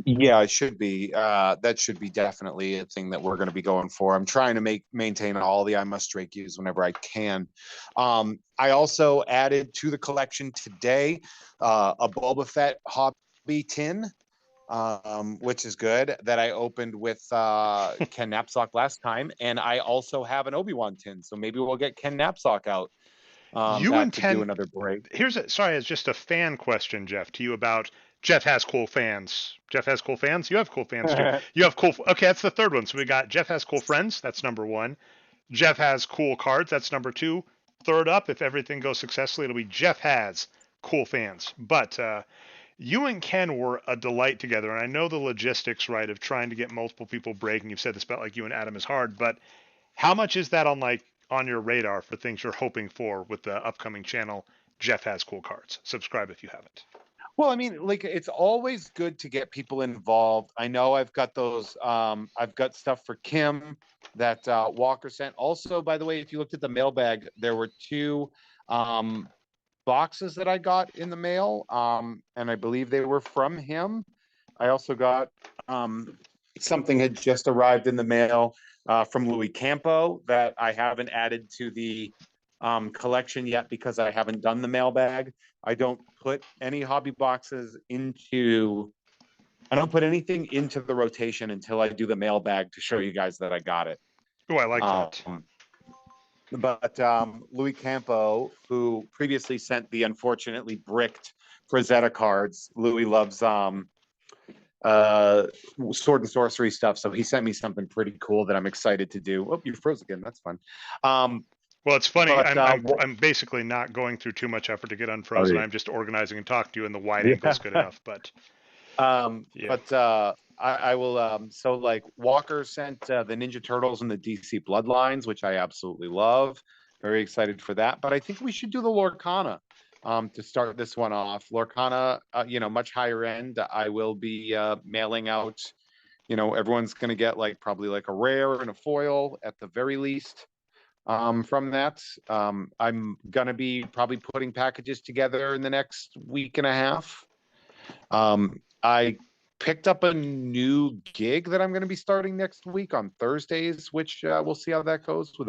Yeah, it should be. That should be definitely a thing that we're going to be going for. I'm trying to maintain all the I must Drake use whenever I can. I also added to the collection today a Boba Fett hobby tin, which is good, that I opened with Ken Knapsack last time, and I also have an Obi-Wan tin, so maybe we'll get Ken Knapsack out You that to do intend another break. sorry, it's just a fan question, Jeff, to you about Jeff has cool fans. Jeff has cool fans. You have cool fans too. You have cool. Okay, that's the third one. So we got Jeff has cool friends. That's number one. Jeff has cool cards. That's number two. Third up, if everything goes successfully, it'll be Jeff has cool fans. But you and Ken were a delight together, and I know the logistics, right, of trying to get multiple people breaking. You've said this about like you and Adam is hard, but how much is that on like on your radar for things you're hoping for with the upcoming channel? Jeff has cool cards. Subscribe if you haven't. Well, I mean, like it's always good to get people involved. I know I've got those. I've got stuff for Kim that Walker sent. Also, by the way, if you looked at the mailbag, there were two um, boxes that I got in the mail, and I believe they were from him. I also got something had just arrived in the mail from Louis Campo that I haven't added to the collection yet because I haven't done the mailbag. I don't put any hobby boxes into. I don't put anything into the rotation until I do the mailbag to show you guys that I got it. Oh, I like that. Um, but Louis Campo, who previously sent the unfortunately bricked Frazetta cards, Louis loves uh, sword and sorcery stuff, so he sent me something pretty cool that I'm excited to do. Oh, you froze again. That's fun. Um, Well, it's funny. but I'm basically not going through too much effort to get unfrozen. I'm just organizing and talking to you, and the wide angle is good yeah. enough. But yeah, But I will. So like Walker sent the Ninja Turtles and the DC Bloodlines, which I absolutely love. Very excited for that. But I think we should do the Lorcana. to start this one off. Lorcana, much higher end. I will be mailing out. Everyone's going to get probably a rare and a foil at the very least. From that, I'm gonna be probably putting packages together in the next week and a half. I picked up a new gig that I'm going to be starting next week on Thursdays, which we'll see how that goes. With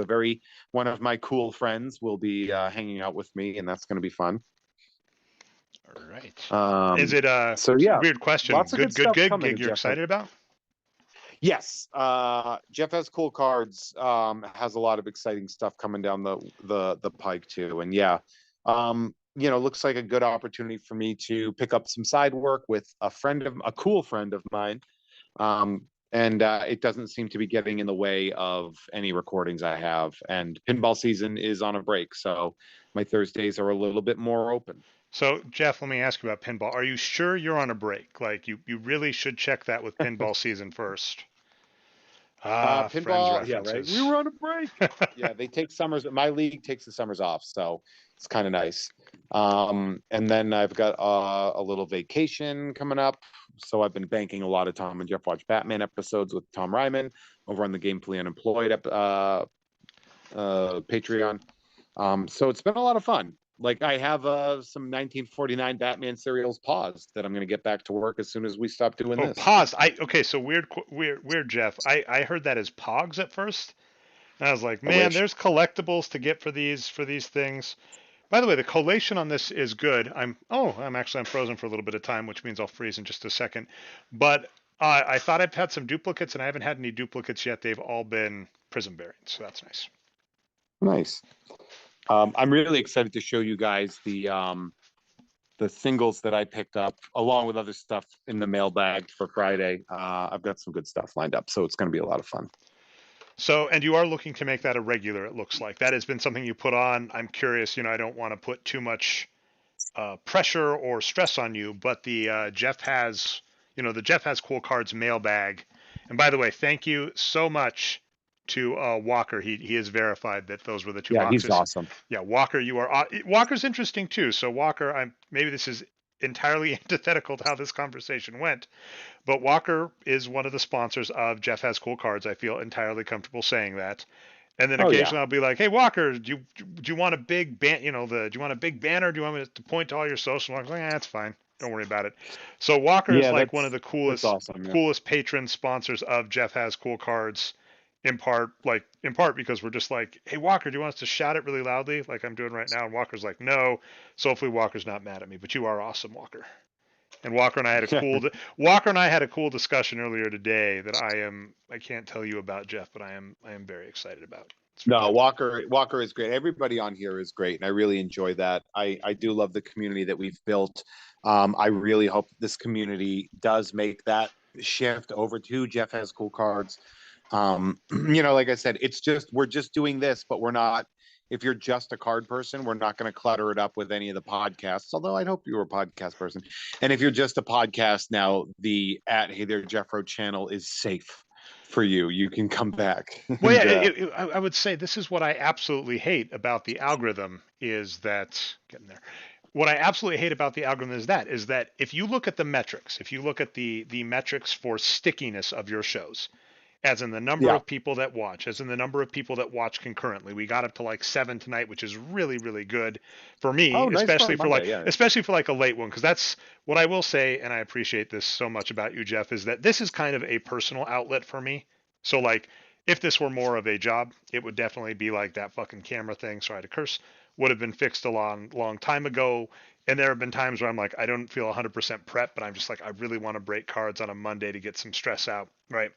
one of my cool friends will be hanging out with me, and that's going to be fun. All right. Is Um, it so yeah, weird question? lots of good Good stuff coming gig to you're Jeff. excited about? Yes, Jeff has cool cards. Has a lot of exciting stuff coming down the pike too, and yeah, looks like a good opportunity for me to pick up some side work with a cool friend of mine. And it doesn't seem to be getting in the way of any recordings I have. And pinball season is on a break, so my Thursdays are a little bit more open. So, Jeff, let me ask you about pinball. Are you sure you're on a break? Like, you really should check that with pinball season first. Ah, Friends Pinball, yeah, right. We references. were on a break. Yeah, they take summers. My league takes the summers off, so it's kind of nice. And then I've got a little vacation coming up, so I've been banking a lot of Tom and Jeff Watch Batman episodes with Tom Ryman over on the Gamefully Unemployed Patreon. So it's been a lot of fun. Like I have some 1949 Batman serials paused that I'm going to get back to work as soon as we stop doing Oh, this. paused. Okay, so weird, Jeff. I heard that as Pogs at first. And I was like, I man, wish. there's collectibles to get for these things. By the way, the collation on this is good. I'm frozen for a little bit of time, which means I'll freeze in just a second. But I thought I've had some duplicates, and I haven't had any duplicates yet. They've all been Prizm variants, so that's nice. Nice. I'm really excited to show you guys the singles that I picked up, along with other stuff in the mailbag for Friday. I've got some good stuff lined up, so it's going to be a lot of fun. So, and you are looking to make that a regular, it looks like. That has been something you put on. I'm curious, I don't want to put too much pressure or stress on you, but the Jeff has cool cards mailbag. And by the way, thank you so much to Walker. He has verified that those were the two Yeah, he's boxes. awesome. Yeah, Walker, Walker's interesting too. So Walker, maybe this is entirely antithetical to how this conversation went, but Walker is one of the sponsors of Jeff Has Cool Cards. I feel entirely comfortable saying that. And then Oh yeah. occasionally I'll be like, "Hey Walker, do you want a big ban? Do you want a big banner? Do you want me to point to all your social?" I'm like, "That's fine. Don't worry about it." So Walker is Yeah, like one of the that's awesome. Yeah. coolest patron sponsors of Jeff Has Cool Cards. In part because we're just like, "Hey Walker, do you want us to shout it really loudly like I'm doing right now?" And Walker's like, "No." So hopefully Walker's not mad at me. But you are awesome, Walker. And Walker and I had a cool discussion earlier today that I can't tell you about, Jeff, but I am very excited about. It's very No, cool. Walker is great. Everybody on here is great, and I really enjoy that. I do love the community that we've built. I really hope this community does make that shift over to Jeff Has Cool Cards. Like I said, we're just doing this, but we're not. If you're just a card person, we're not going to clutter it up with any of the podcasts. Although I'd hope you were a podcast person. And if you're just a podcast now, the at Hey There Jeffro channel is safe for you. You can come back Well, yeah, and I would say this is what I absolutely hate about the algorithm is that getting there. What I absolutely hate about the algorithm is that if you look at the metrics, if you look at the metrics for stickiness of your shows, as in the number yeah. of people that watch, as in the number of people that watch concurrently. We got up to like 7 tonight, which is really, really good for me, Oh, nice for a Monday. Yeah. especially for like a late one, because that's what I will say, and I appreciate this so much about you, Jeff, is that this is kind of a personal outlet for me. So like, if this were more of a job, it would definitely be like that fucking camera thing. Sorry to curse. Would have been fixed a long time ago. And there have been times where I'm like, I don't feel 100% prep, but I'm just like, I really want to break cards on a Monday to get some stress out, right?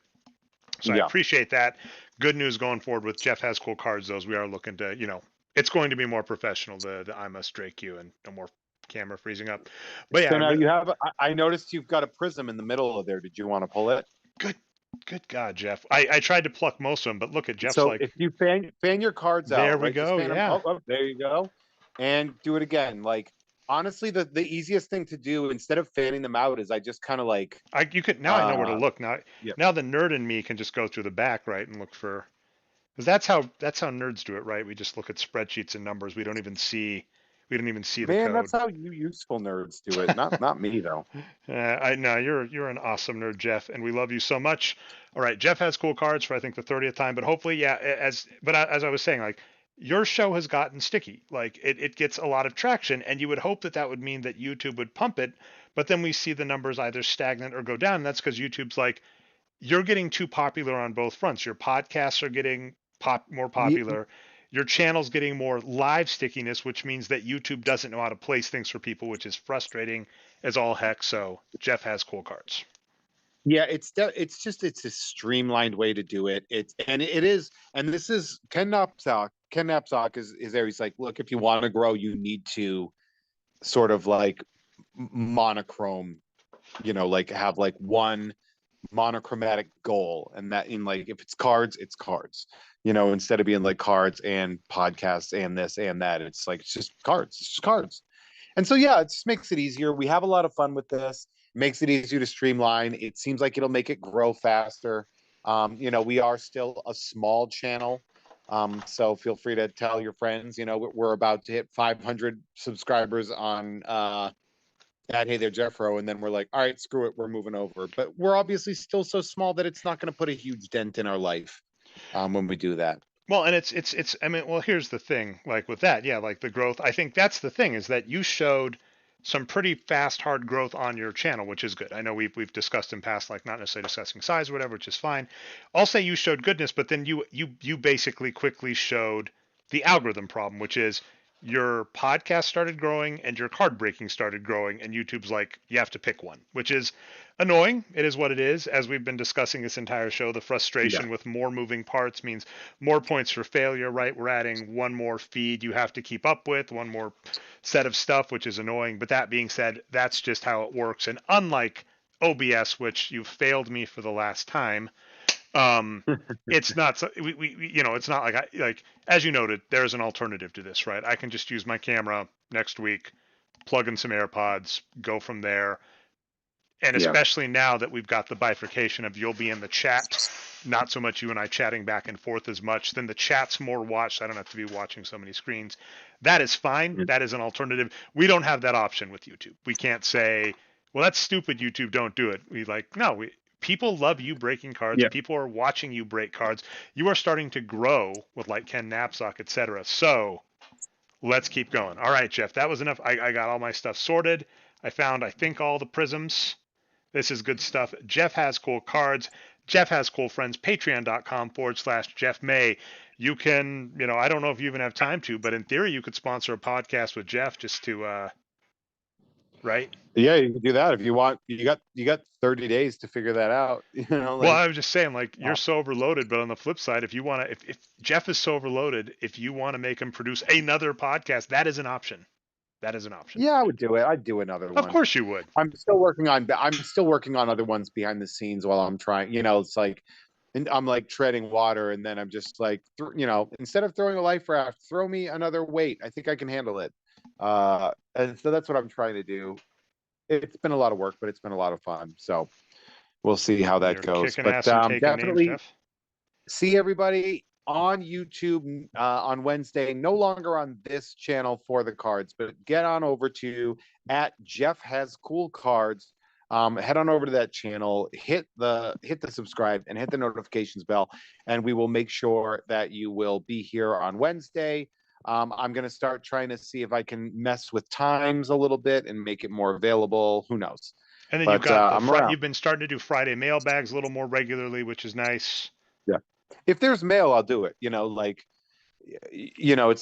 So I Yeah. appreciate that. Good news going forward with Jeff Has Cool Cards. Those we are looking to, it's going to be more professional. The I must Drake you and no more camera freezing up. But So yeah, now you have. I noticed you've got a prism in the middle of there. Did you want to pull it? good, good God, Jeff. I tried to pluck most of them, but look at Jeff's So like, if you fan your cards there out, we right? Just go. fan them. Yeah. Oh, there you go. And do it again. Like honestly, the easiest thing to do instead of fanning them out is I just kind of like You could now I know where to uh look now. yeah. Now the nerd in me can just go through the back, right, and look for because that's how nerds do it, right? We just look at spreadsheets and numbers. We We didn't even see the Man, code. that's how you useful nerds do it. Not me though. I know you're an awesome nerd, Jeff, and we love you so much. All right, Jeff has cool cards for I think the 30th time, but hopefully, yeah. As I was saying, like your show has gotten sticky, like it gets a lot of traction, and you would hope that that would mean that YouTube would pump it, but then we see the numbers either stagnant or go down. And that's because YouTube's like you're getting too popular on both fronts. Your podcasts are getting more Ye- popular. Your channel's getting more live stickiness, which means that YouTube doesn't know how to place things for people, which is frustrating as all heck. So Jeff has cool cards. Yeah, it's a streamlined way to do it. It is, and this is Ken Knapsack. Ken Knapsack is there. He's like, look, if you want to grow, you need to sort of like monochrome, like have like one monochromatic goal, and that in like if it's cards, it's cards. Instead of being like cards and podcasts and this and that, it's like it's just cards. It's just cards. And so, yeah, it just makes it easier. We have a lot of fun with this. Makes it easier to streamline. It seems like it'll make it grow faster. We are still a small channel. So feel free to tell your friends, we're about to hit 500 subscribers on at Hey There Jeffro. And then we're like, all right, screw it. We're moving over. But we're obviously still so small that it's not going to put a huge dent in our life when we do that. Well, and it's I mean, well, here's the thing, like with that, yeah, like the growth, I think that's the thing is that you showed some pretty fast, hard growth on your channel, which is good. I know we've discussed in past, like not necessarily discussing size or whatever, which is fine. I'll say you showed goodness, but then you basically quickly showed the algorithm problem, which is your podcast started growing and your card breaking started growing, and YouTube's like, you have to pick one, which is annoying. It is what it is. As we've been discussing this entire show, the Yeah. frustration with more moving parts means more points for failure, right? We're adding one more feed you have to keep up with, one more set of stuff, which is annoying. But that being said, that's just how it works. And unlike OBS, which you failed me for the last time, um, it's not it's not like like as you noted, there's an alternative to this, right? I can just use my camera next week, plug in some AirPods, go from there, and Yeah. especially now that we've got the bifurcation of you'll be in the chat, not so much you and I chatting back and forth as much, then the chat's more watched. I don't have to be watching so many screens. That is fine. That is an alternative. We don't have that option with YouTube. We can't say, well, that's stupid, YouTube, don't do it. We like, no, people love you breaking cards. Yeah. People are watching you break cards. You are starting to grow with like Ken Knapsack, etc. So let's keep going. All right, Jeff, that was enough. I got all my stuff sorted. I found, I think, all the prisms. This is good stuff. Jeff has cool cards. Jeff has cool friends. Patreon.com/Jeff May. You can, I don't know if you even have time to, but in theory, you could sponsor a podcast with Jeff just to, right? Yeah, you can do that if you want. You got 30 days to figure that out. Well, Like I was just saying, like, uh, you're so overloaded, but on the flip side, if you want to, if Jeff is so overloaded, if you want to make him produce another podcast, that is an option. That is an option. yeah, I would do it. I'd do another Of one. course you would. I'm still working on other ones behind the scenes while I'm trying. It's like and I'm like treading water, and then I'm just like instead of throwing a life raft, throw me another weight. I think I can handle it. And so that's what I'm trying to do. It's been a lot of work, but it's been a lot of fun. So we'll see how that You're goes. kicking But ass and taking names, definitely Jeff. see everybody on YouTube on Wednesday. No longer on this channel for the cards, but get on over to at Jeff Has Cool Cards. Head on over to that channel, hit the subscribe and hit the notifications bell, and we will make sure that you will be here on Wednesday. I'm going to start trying to see if I can mess with times a little bit and make it more available. Who knows? And then you've But got I'm around. you've been starting to do Friday mailbags a little more regularly, which is nice. Yeah. If there's mail, I'll do it. It's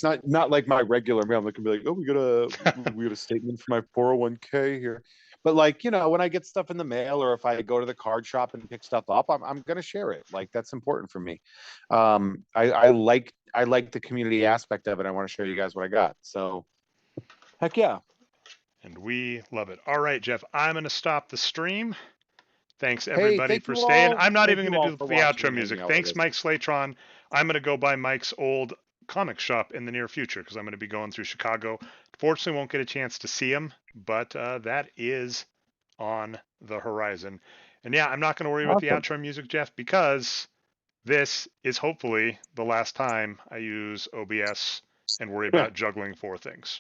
not like my regular mail. I'm not gonna be like, oh, we got a statement for my 401k here. But like, when I get stuff in the mail or if I go to the card shop and pick stuff up, I'm gonna share it. Like that's important for me. I like the community aspect of it. I want to show you guys what I got. So heck yeah. And we love it. All right, Jeff, I'm going to stop the stream. Thanks, Hey, everybody, for staying. I'm not thank even you going to all do for the watching outro and hanging music. out with Thanks, us. Mike Slatron. I'm going to go by Mike's old comic shop in the near future because I'm going to be going through Chicago. Fortunately, won't get a chance to see him, but that is on the horizon. And yeah, I'm not going to worry about the Awesome. outro music, Jeff, because this is hopefully the last time I use OBS and worry Yeah. about juggling four things.